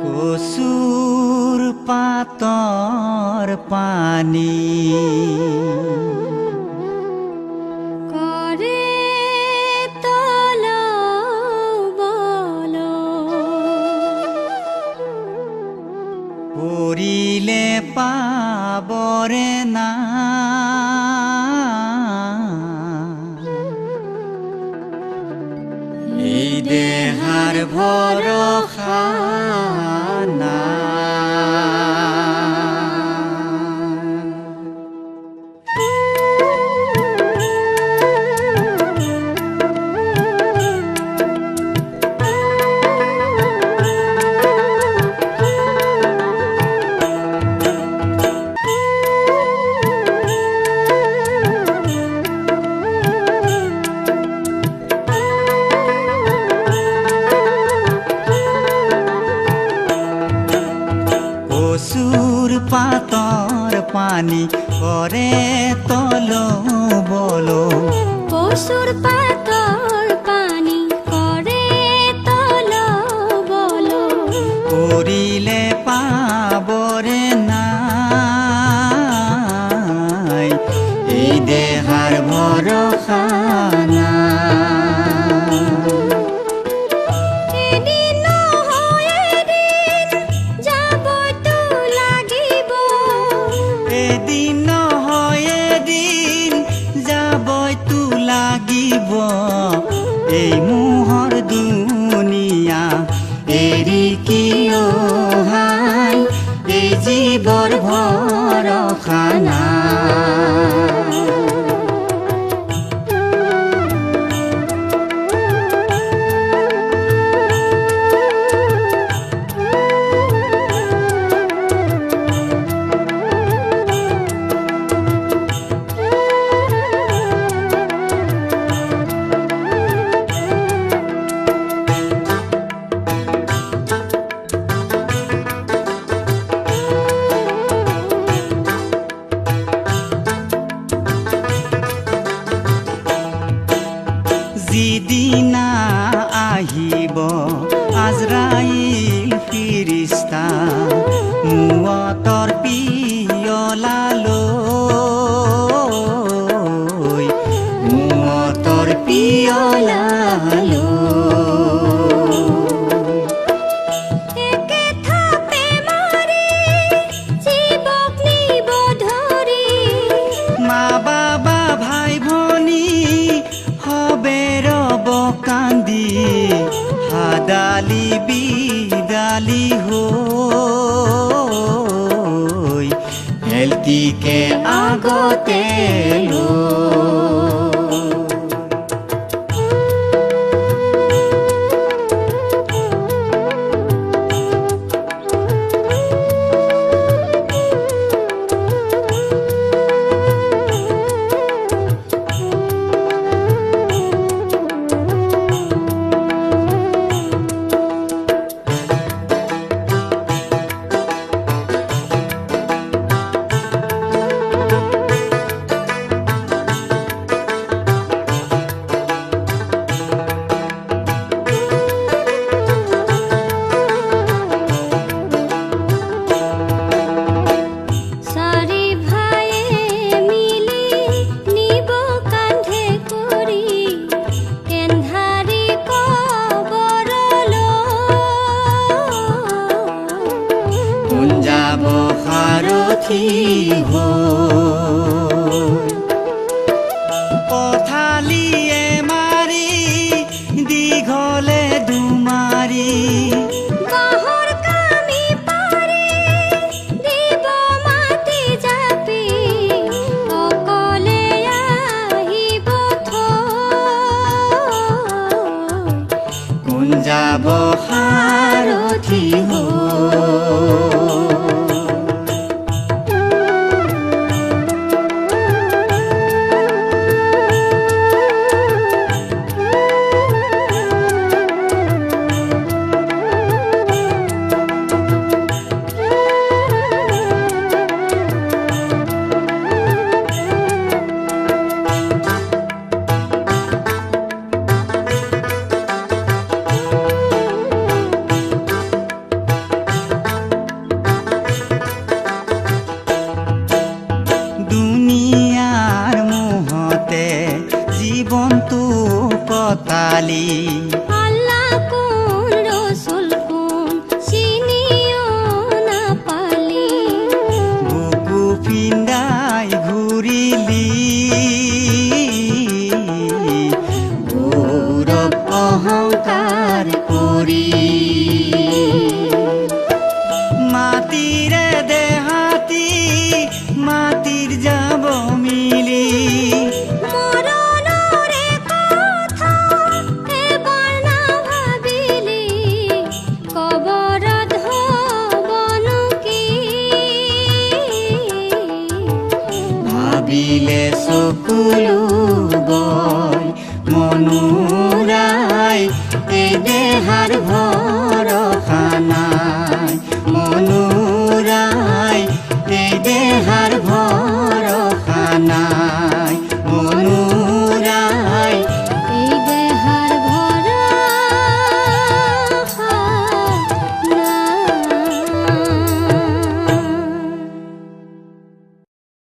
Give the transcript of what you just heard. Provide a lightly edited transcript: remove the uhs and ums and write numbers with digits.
কচুৰ পাতৰ পানী কৰে তলবল পৰিলে পাবৰে না এই দেহাৰ ভৰসা কচুৰ পাতৰ পানী কৰে তলবল কচুৰ পাতৰ পানী কৰে তলবল পৰিলে পাবৰে নাই এই দেহাৰ ভৰসা এই মোহৰ দুনিয়া এৰি কিয় হাই এই জীৱৰ ভৰসা যিদিনা আহিব আজৰাইল ফিৰিস্তা মুৱাতৰ পিয়লালৈ মুৱাতৰ পিয়লালৈ মা-বাবা ভাই-ভনী হবে ৰব কান্দি হাদালি বিদালি হৈ হেলটিকে আগতে পথালিয়ে মাৰি দীঘলে দুমাৰি বাহৰ কামি পাৰি দিব মাটি জাপি অকলে আহিব কোন যাব সাৰথি জীৱনটো কটালি আল্লাহ কোন ৰসুল কোন চিনিও না পালি বুকু পিন্দাই ঘূৰিলি গৌৰৱ অহংকাৰ কৰি মাটিৰে দেহাতি মাটিৰ যাব মিলি মৰণৰে কথা এবাৰ না ভাবিলি কবৰত হবনু কি ভাবিলে চকুলো বয় মনোৰাই এই দেহাৰ ভয়